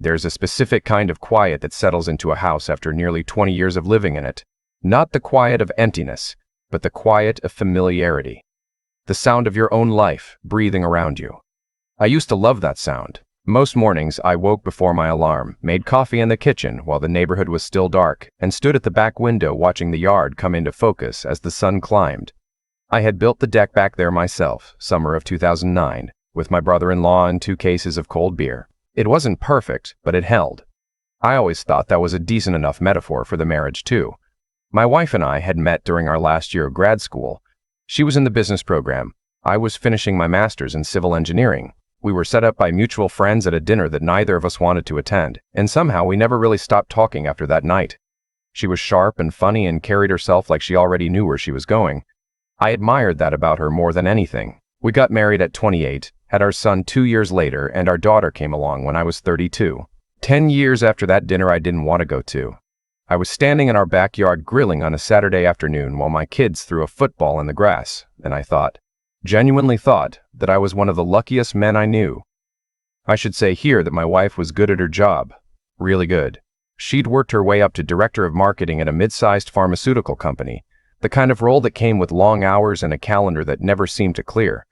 There's a specific kind of quiet that settles into a house after nearly 20 years of living in it. Not the quiet of emptiness, but the quiet of familiarity. The sound of your own life breathing around you. I used to love that sound. Most mornings I woke before my alarm, made coffee in the kitchen while the neighborhood was still dark, and stood at the back window watching the yard come into focus as the sun climbed. I had built the deck back there myself, summer of 2009, with my brother-in-law and 2 cases of cold beer. It wasn't perfect, but it held. I always thought that was a decent enough metaphor for the marriage too. My wife and I had met during our last year of grad school. She was in the business program. I was finishing my master's in civil engineering. We were set up by mutual friends at a dinner that neither of us wanted to attend, and somehow we never really stopped talking after that night. She was sharp and funny and carried herself like she already knew where she was going. I admired that about her more than anything. We got married at 28, had our son 2 years later, and our daughter came along when I was 32. 10 years after that dinner I didn't want to go to. I was standing in our backyard grilling on a Saturday afternoon while my kids threw a football in the grass, and I genuinely thought, that I was one of the luckiest men I knew. I should say here that my wife was good at her job. Really good. She'd worked her way up to director of marketing at a mid-sized pharmaceutical company, the kind of role that came with long hours and a calendar that never seemed to clear.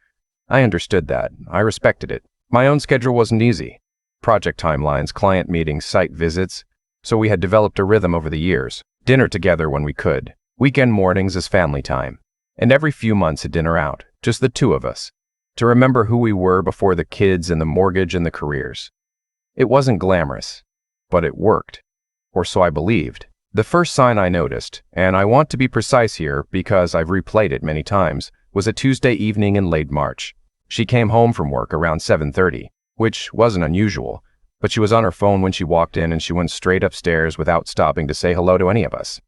I understood that. I respected it. My own schedule wasn't easy. Project timelines, client meetings, site visits. So we had developed a rhythm over the years. Dinner together when we could. Weekend mornings as family time. And every few months a dinner out, just the 2 of us, to remember who we were before the kids and the mortgage and the careers. It wasn't glamorous, but it worked. Or so I believed. The first sign I noticed, and I want to be precise here because I've replayed it many times, was a Tuesday evening in late March. She came home from work around 7:30, which wasn't unusual, but she was on her phone when she walked in and she went straight upstairs without stopping to say hello to any of us.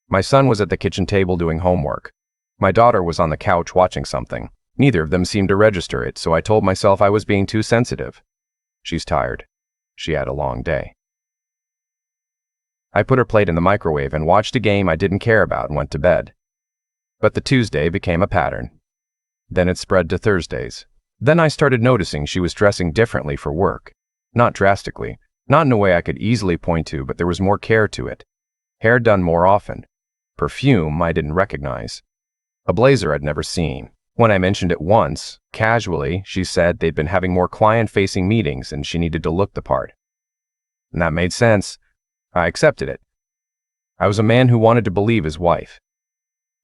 My son was at the kitchen table doing homework. My daughter was on the couch watching something. Neither of them seemed to register it, so I told myself I was being too sensitive. She's tired. She had a long day. I put her plate in the microwave and watched a game I didn't care about and went to bed. But the Tuesday became a pattern. Then it spread to Thursdays. Then I started noticing she was dressing differently for work. Not drastically, not in a way I could easily point to, but there was more care to it. Hair done more often. Perfume I didn't recognize. A blazer I'd never seen. When I mentioned it once, casually, she said they'd been having more client-facing meetings and she needed to look the part. And that made sense. I accepted it. I was a man who wanted to believe his wife.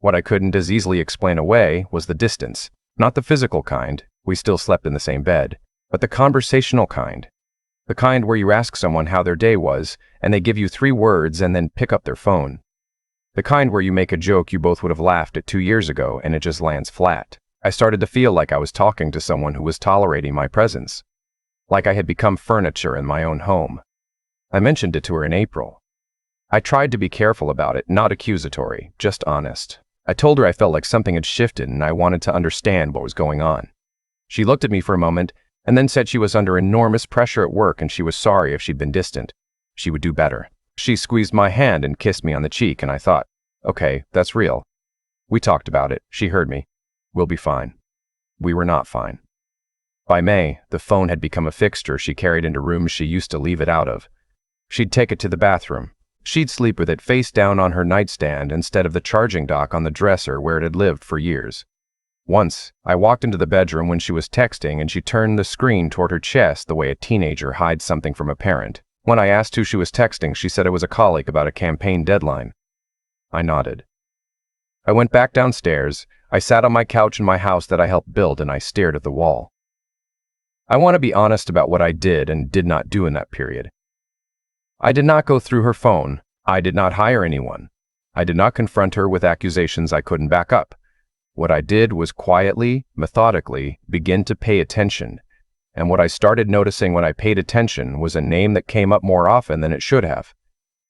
What I couldn't as easily explain away was the distance. Not the physical kind, we still slept in the same bed, but the conversational kind. The kind where you ask someone how their day was, and they give you 3 words and then pick up their phone. The kind where you make a joke you both would have laughed at 2 years ago and it just lands flat. I started to feel like I was talking to someone who was tolerating my presence. Like I had become furniture in my own home. I mentioned it to her in April. I tried to be careful about it, not accusatory, just honest. I told her I felt like something had shifted and I wanted to understand what was going on. She looked at me for a moment and then said she was under enormous pressure at work and she was sorry if she'd been distant. She would do better. She squeezed my hand and kissed me on the cheek, and I thought, okay, that's real. We talked about it. She heard me. We'll be fine. We were not fine. By May, the phone had become a fixture she carried into rooms she used to leave it out of. She'd take it to the bathroom. She'd sleep with it face down on her nightstand instead of the charging dock on the dresser where it had lived for years. Once, I walked into the bedroom when she was texting and she turned the screen toward her chest the way a teenager hides something from a parent. When I asked who she was texting, she said it was a colleague about a campaign deadline. I nodded. I went back downstairs. I sat on my couch in my house that I helped build and I stared at the wall. I want to be honest about what I did and did not do in that period. I did not go through her phone. I did not hire anyone. I did not confront her with accusations I couldn't back up. What I did was quietly, methodically, begin to pay attention. And what I started noticing when I paid attention was a name that came up more often than it should have.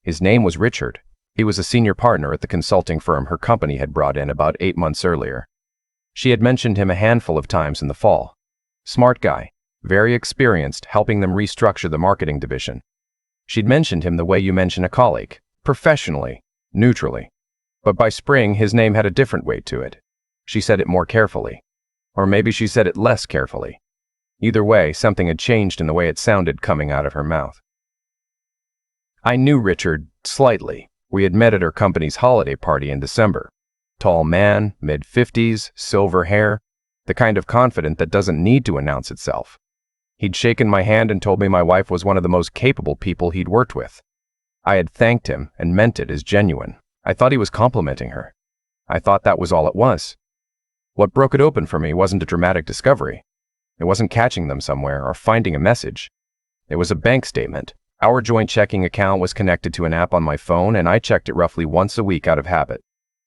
His name was Richard. He was a senior partner at the consulting firm her company had brought in about 8 months earlier. She had mentioned him a handful of times in the fall. Smart guy, very experienced, helping them restructure the marketing division. She'd mentioned him the way you mention a colleague, professionally, neutrally. But by spring, his name had a different weight to it. She said it more carefully. Or maybe she said it less carefully. Either way, something had changed in the way it sounded coming out of her mouth. I knew Richard slightly. We had met at her company's holiday party in December. Tall man, mid-50s, silver hair, the kind of confident that doesn't need to announce itself. He'd shaken my hand and told me my wife was one of the most capable people he'd worked with. I had thanked him and meant it as genuine. I thought he was complimenting her. I thought that was all it was. What broke it open for me wasn't a dramatic discovery. It wasn't catching them somewhere or finding a message. It was a bank statement. Our joint checking account was connected to an app on my phone, and I checked it roughly once a week out of habit.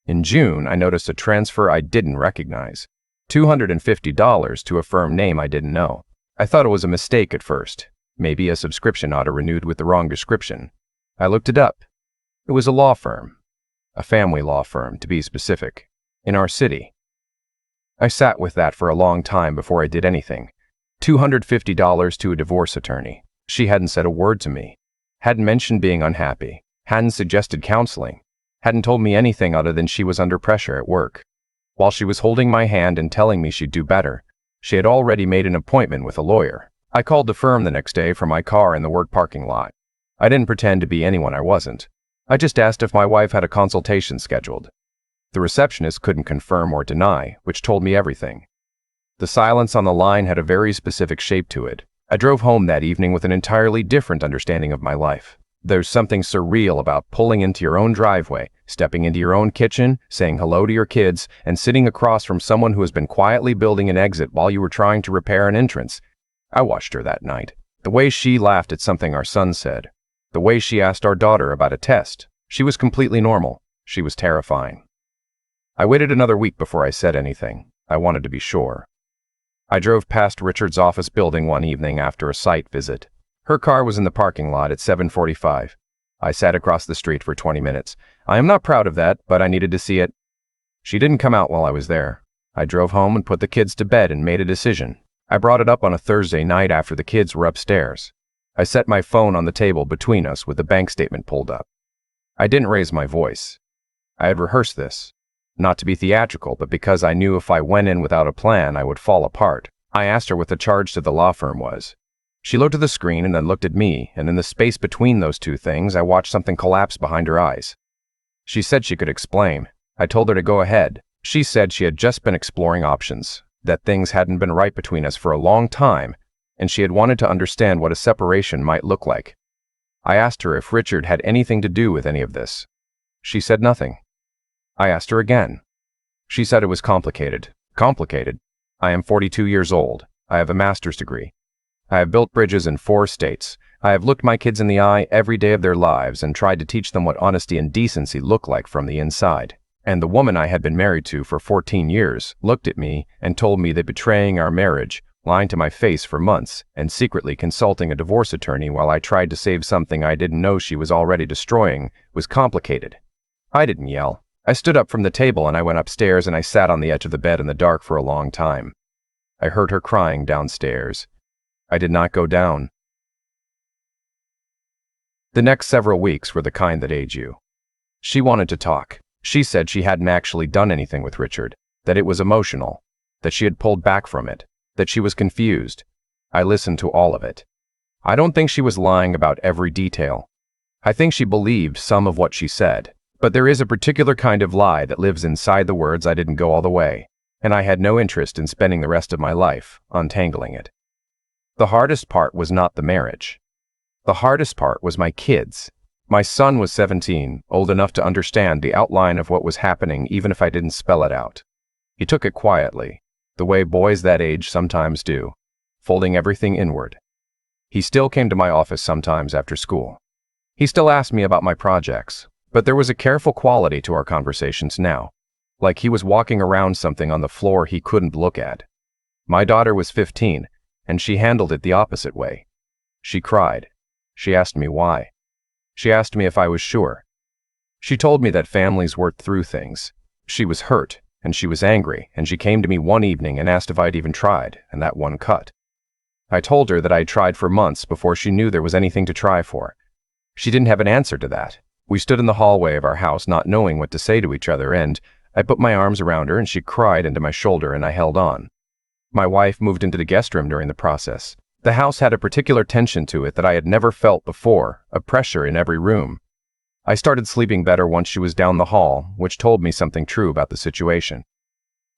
In June, I noticed a transfer I didn't recognize. $250 to a firm name I didn't know. I thought it was a mistake at first. Maybe a subscription auto-renewed with the wrong description. I looked it up. It was a law firm. A family law firm, to be specific. In our city. I sat with that for a long time before I did anything. $250 to a divorce attorney. She hadn't said a word to me. Hadn't mentioned being unhappy. Hadn't suggested counseling. Hadn't told me anything other than she was under pressure at work. While she was holding my hand and telling me she'd do better, she had already made an appointment with a lawyer. I called the firm the next day from my car in the work parking lot. I didn't pretend to be anyone I wasn't. I just asked if my wife had a consultation scheduled. The receptionist couldn't confirm or deny, which told me everything. The silence on the line had a very specific shape to it. I drove home that evening with an entirely different understanding of my life. There's something surreal about pulling into your own driveway, stepping into your own kitchen, saying hello to your kids, and sitting across from someone who has been quietly building an exit while you were trying to repair an entrance. I watched her that night. The way she laughed at something our son said. The way she asked our daughter about a test. She was completely normal. She was terrifying. I waited another week before I said anything. I wanted to be sure. I drove past Richard's office building one evening after a site visit. Her car was in the parking lot at 7:45. I sat across the street for 20 minutes. I am not proud of that, but I needed to see it. She didn't come out while I was there. I drove home and put the kids to bed and made a decision. I brought it up on a Thursday night after the kids were upstairs. I set my phone on the table between us with the bank statement pulled up. I didn't raise my voice. I had rehearsed this. Not to be theatrical, but because I knew if I went in without a plan, I would fall apart. I asked her what the charge to the law firm was. She looked at the screen and then looked at me, and in the space between those two things, I watched something collapse behind her eyes. She said she could explain. I told her to go ahead. She said she had just been exploring options, that things hadn't been right between us for a long time, and she had wanted to understand what a separation might look like. I asked her if Richard had anything to do with any of this. She said nothing. I asked her again. She said it was complicated. Complicated? I am 42 years old. I have a master's degree. I have built bridges in 4 states. I have looked my kids in the eye every day of their lives and tried to teach them what honesty and decency look like from the inside. And the woman I had been married to for 14 years looked at me and told me that betraying our marriage, lying to my face for months, and secretly consulting a divorce attorney while I tried to save something I didn't know she was already destroying was complicated. I didn't yell. I stood up from the table and I went upstairs and I sat on the edge of the bed in the dark for a long time. I heard her crying downstairs. I did not go down. The next several weeks were the kind that age you. She wanted to talk. She said she hadn't actually done anything with Richard, that it was emotional, that she had pulled back from it, that she was confused. I listened to all of it. I don't think she was lying about every detail. I think she believed some of what she said, but there is a particular kind of lie that lives inside the words I didn't go all the way, and I had no interest in spending the rest of my life untangling it. The hardest part was not the marriage. The hardest part was my kids. My son was 17, old enough to understand the outline of what was happening even if I didn't spell it out. He took it quietly, the way boys that age sometimes do, folding everything inward. He still came to my office sometimes after school. He still asked me about my projects, but there was a careful quality to our conversations now, like he was walking around something on the floor he couldn't look at. My daughter was 15, and she handled it the opposite way. She cried. She asked me why. She asked me if I was sure. She told me that families worked through things. She was hurt, and she was angry, and she came to me one evening and asked if I'd even tried, and that one cut. I told her that I'd tried for months before she knew there was anything to try for. She didn't have an answer to that. We stood in the hallway of our house not knowing what to say to each other, and I put my arms around her and she cried into my shoulder and I held on. My wife moved into the guest room during the process. The house had a particular tension to it that I had never felt before, a pressure in every room. I started sleeping better once she was down the hall, which told me something true about the situation.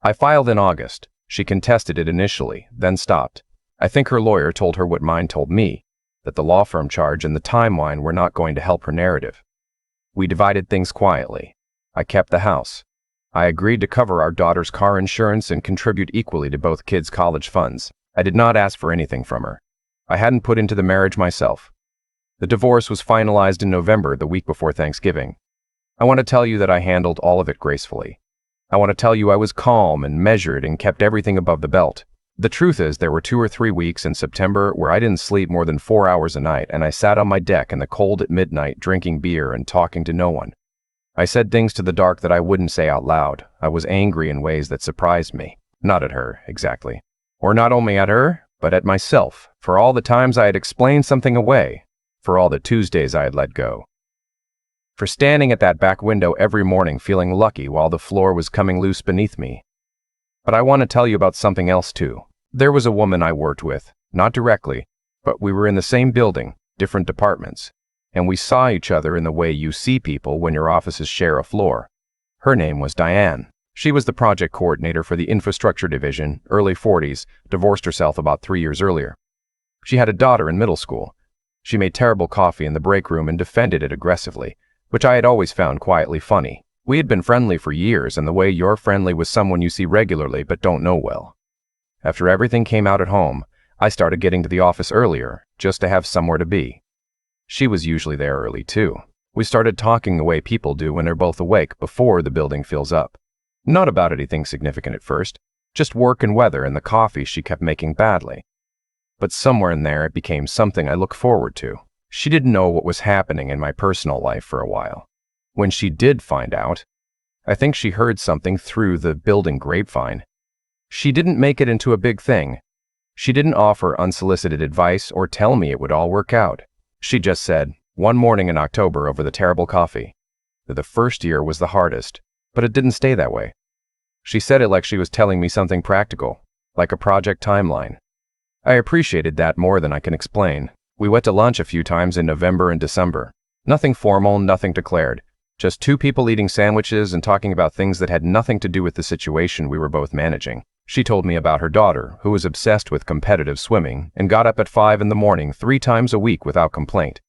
I filed in August. She contested it initially, then stopped. I think her lawyer told her what mine told me, that the law firm charge and the timeline were not going to help her narrative. We divided things quietly. I kept the house. I agreed to cover our daughter's car insurance and contribute equally to both kids' college funds. I did not ask for anything from her. I hadn't put into the marriage myself. The divorce was finalized in November, the week before Thanksgiving. I want to tell you that I handled all of it gracefully. I want to tell you I was calm and measured and kept everything above the belt. The truth is, there were 2 or 3 weeks in September where I didn't sleep more than 4 hours a night, and I sat on my deck in the cold at midnight drinking beer and talking to no one. I said things to the dark that I wouldn't say out loud. I was angry in ways that surprised me. Not at her, exactly. Or not only at her, but at myself, for all the times I had explained something away, for all the Tuesdays I had let go. For standing at that back window every morning feeling lucky while the floor was coming loose beneath me. But I want to tell you about something else too. There was a woman I worked with, not directly, but we were in the same building, different departments, and we saw each other in the way you see people when your offices share a floor. Her name was Diane. She was the project coordinator for the infrastructure division, early 40s, divorced herself about 3 years earlier. She had a daughter in middle school. She made terrible coffee in the break room and defended it aggressively, which I had always found quietly funny. We had been friendly for years, and the way you're friendly with someone you see regularly but don't know well. After everything came out at home, I started getting to the office earlier, just to have somewhere to be. She was usually there early too. We started talking the way people do when they're both awake before the building fills up. Not about anything significant at first, just work and weather and the coffee she kept making badly. But somewhere in there it became something I look forward to. She didn't know what was happening in my personal life for a while. When she did find out, I think she heard something through the building grapevine. She didn't make it into a big thing. She didn't offer unsolicited advice or tell me it would all work out. She just said, one morning in October over the terrible coffee, that the first year was the hardest, but it didn't stay that way. She said it like she was telling me something practical, like a project timeline. I appreciated that more than I can explain. We went to lunch a few times in November and December. Nothing formal, nothing declared. Just 2 people eating sandwiches and talking about things that had nothing to do with the situation we were both managing. She told me about her daughter, who was obsessed with competitive swimming and got up at 5 in the morning 3 times a week without complaint.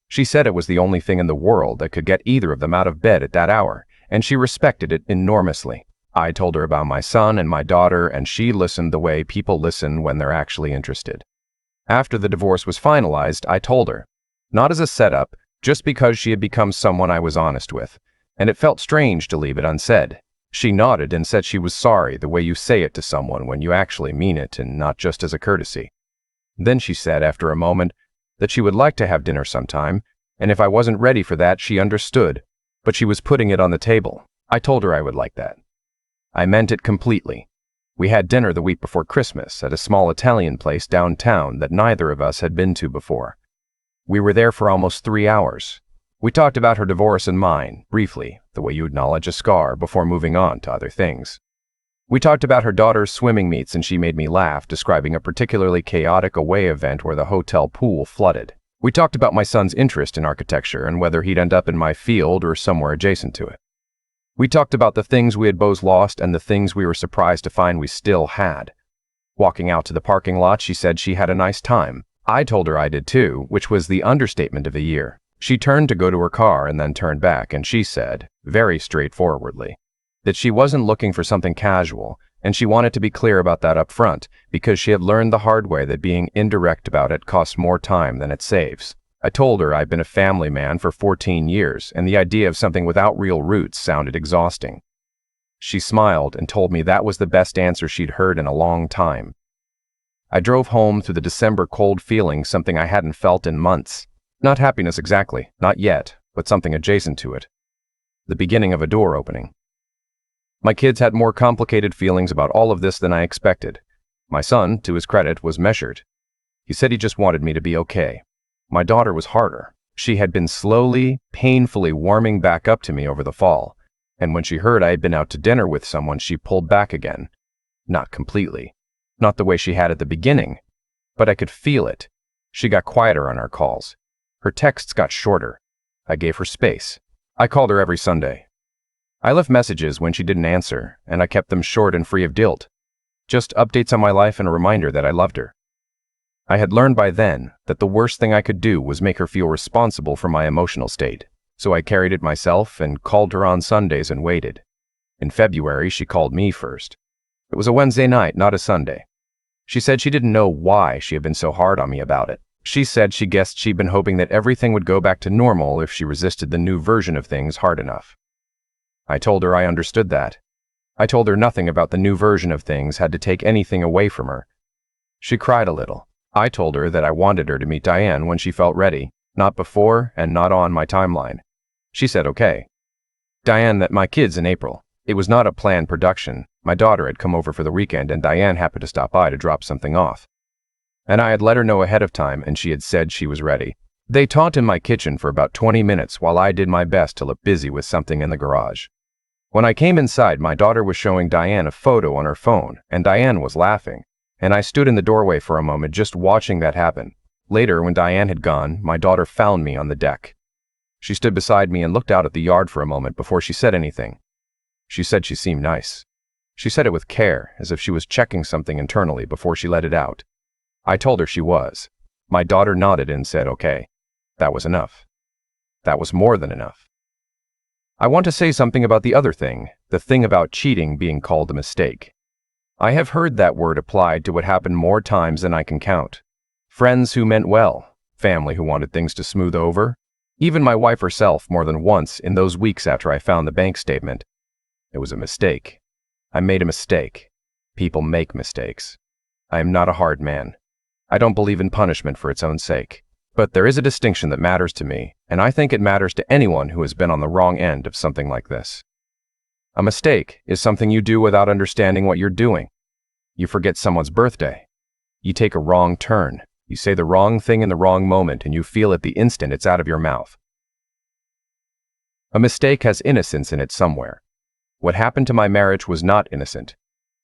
She said it was the only thing in the world that could get either of them out of bed at that hour, and she respected it enormously. I told her about my son and my daughter, and she listened the way people listen when they're actually interested. After the divorce was finalized, I told her, not as a setup, just because she had become someone I was honest with, and it felt strange to leave it unsaid. She nodded and said she was sorry the way you say it to someone when you actually mean it and not just as a courtesy. Then she said, after a moment, that she would like to have dinner sometime, and if I wasn't ready for that, she understood, but she was putting it on the table. I told her I would like that. I meant it completely. We had dinner the week before Christmas at a small Italian place downtown that neither of us had been to before. We were there for almost 3 hours. We talked about her divorce and mine, briefly, the way you acknowledge a scar before moving on to other things. We talked about her daughter's swimming meets, and she made me laugh, describing a particularly chaotic away event where the hotel pool flooded. We talked about my son's interest in architecture and whether he'd end up in my field or somewhere adjacent to it. We talked about the things we had both lost and the things we were surprised to find we still had. Walking out to the parking lot, she said she had a nice time. I told her I did too, which was the understatement of the year. She turned to go to her car and then turned back, and she said, very straightforwardly, that she wasn't looking for something casual, and she wanted to be clear about that up front, because she had learned the hard way that being indirect about it costs more time than it saves. I told her I'd been a family man for 14 years, and the idea of something without real roots sounded exhausting. She smiled and told me that was the best answer she'd heard in a long time. I drove home through the December cold feeling something I hadn't felt in months. Not happiness exactly, not yet, but something adjacent to it. The beginning of a door opening. My kids had more complicated feelings about all of this than I expected. My son, to his credit, was measured. He said he just wanted me to be okay. My daughter was harder. She had been slowly, painfully warming back up to me over the fall, and when she heard I had been out to dinner with someone, she pulled back again. Not completely. Not the way she had at the beginning, but I could feel it. She got quieter on our calls. Her texts got shorter. I gave her space. I called her every Sunday. I left messages when she didn't answer, and I kept them short and free of guilt. Just updates on my life and a reminder that I loved her. I had learned by then that the worst thing I could do was make her feel responsible for my emotional state, so I carried it myself and called her on Sundays and waited. In February, she called me first. It was a Wednesday night, not a Sunday. She said she didn't know why she had been so hard on me about it. She said she guessed she'd been hoping that everything would go back to normal if she resisted the new version of things hard enough. I told her I understood that. I told her nothing about the new version of things had to take anything away from her. She cried a little. I told her that I wanted her to meet Diane when she felt ready, not before and not on my timeline. She said okay. Diane met my kids in April. It was not a planned production. My daughter had come over for the weekend and Diane happened to stop by to drop something off. And I had let her know ahead of time and she had said she was ready. They talked in my kitchen for about 20 minutes while I did my best to look busy with something in the garage. When I came inside, my daughter was showing Diane a photo on her phone, and Diane was laughing, and I stood in the doorway for a moment just watching that happen. Later, when Diane had gone, my daughter found me on the deck. She stood beside me and looked out at the yard for a moment before she said anything. She said she seemed nice. She said it with care, as if she was checking something internally before she let it out. I told her she was. My daughter nodded and said okay. That was enough. That was more than enough. I want to say something about the other thing, the thing about cheating being called a mistake. I have heard that word applied to what happened more times than I can count. Friends who meant well, family who wanted things to smooth over, even my wife herself more than once in those weeks after I found the bank statement. It was a mistake. I made a mistake. People make mistakes. I am not a hard man. I don't believe in punishment for its own sake. But there is a distinction that matters to me, and I think it matters to anyone who has been on the wrong end of something like this. A mistake is something you do without understanding what you're doing. You forget someone's birthday. You take a wrong turn. You say the wrong thing in the wrong moment, and you feel it the instant it's out of your mouth. A mistake has innocence in it somewhere. What happened to my marriage was not innocent.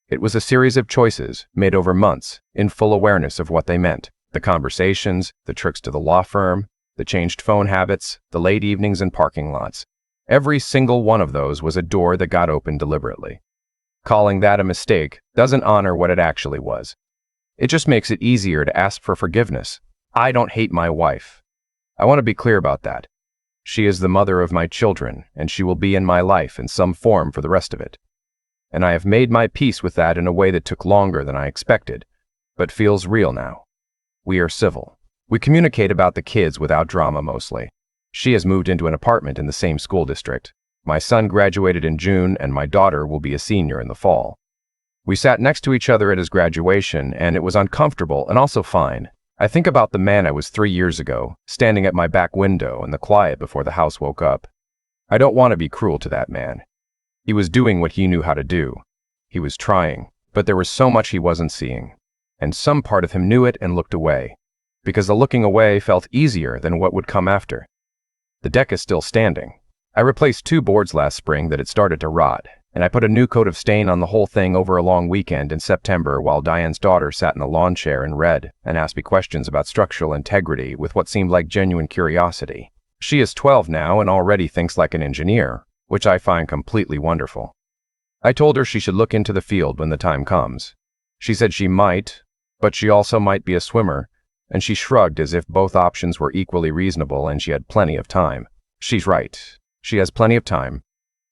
It was a series of choices made over months in full awareness of what they meant. The conversations, the trips to the law firm, the changed phone habits, the late evenings in parking lots. Every single one of those was a door that got opened deliberately. Calling that a mistake doesn't honor what it actually was. It just makes it easier to ask for forgiveness. I don't hate my wife. I want to be clear about that. She is the mother of my children, and she will be in my life in some form for the rest of it. And I have made my peace with that in a way that took longer than I expected, but feels real now. We are civil. We communicate about the kids without drama mostly. She has moved into an apartment in the same school district. My son graduated in June and my daughter will be a senior in the fall. We sat next to each other at his graduation and it was uncomfortable and also fine. I think about the man I was 3 years ago, standing at my back window in the quiet before the house woke up. I don't want to be cruel to that man. He was doing what he knew how to do. He was trying, but there was so much he wasn't seeing. And some part of him knew it and looked away, because the looking away felt easier than what would come after. The deck is still standing. I replaced 2 boards last spring that had started to rot, and I put a new coat of stain on the whole thing over a long weekend in September while Diane's daughter sat in a lawn chair and read and asked me questions about structural integrity with what seemed like genuine curiosity. She is 12 now and already thinks like an engineer, which I find completely wonderful. I told her she should look into the field when the time comes. She said she might, but she also might be a swimmer, and she shrugged as if both options were equally reasonable and she had plenty of time. She's right. She has plenty of time.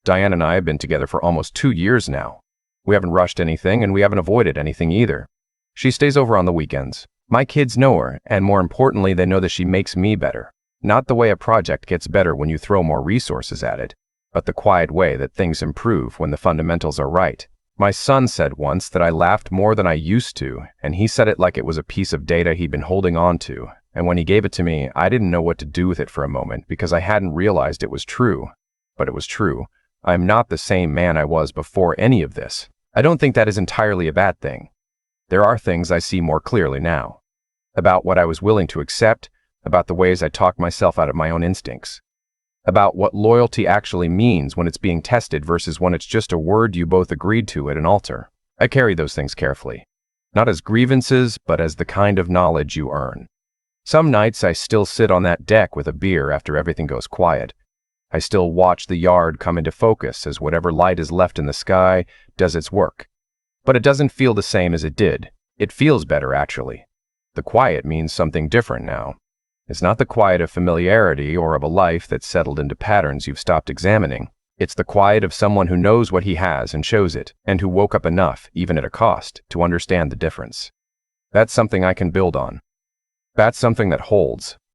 Diane and I have been together for almost 2 years now. We haven't rushed anything and we haven't avoided anything either. She stays over on the weekends. My kids know her, and more importantly, they know that she makes me better. Not the way a project gets better when you throw more resources at it, but the quiet way that things improve when the fundamentals are right. My son said once that I laughed more than I used to, and he said it like it was a piece of data he'd been holding on to, and when he gave it to me, I didn't know what to do with it for a moment because I hadn't realized it was true. But it was true. I am not the same man I was before any of this. I don't think that is entirely a bad thing. There are things I see more clearly now. About what I was willing to accept, about the ways I talked myself out of my own instincts. About what loyalty actually means when it's being tested versus when it's just a word you both agreed to at an altar. I carry those things carefully. Not as grievances, but as the kind of knowledge you earn. Some nights I still sit on that deck with a beer after everything goes quiet. I still watch the yard come into focus as whatever light is left in the sky does its work. But it doesn't feel the same as it did. It feels better, actually. The quiet means something different now. It's not the quiet of familiarity or of a life that's settled into patterns you've stopped examining. It's the quiet of someone who knows what he has and shows it, and who woke up enough, even at a cost, to understand the difference. That's something I can build on. That's something that holds.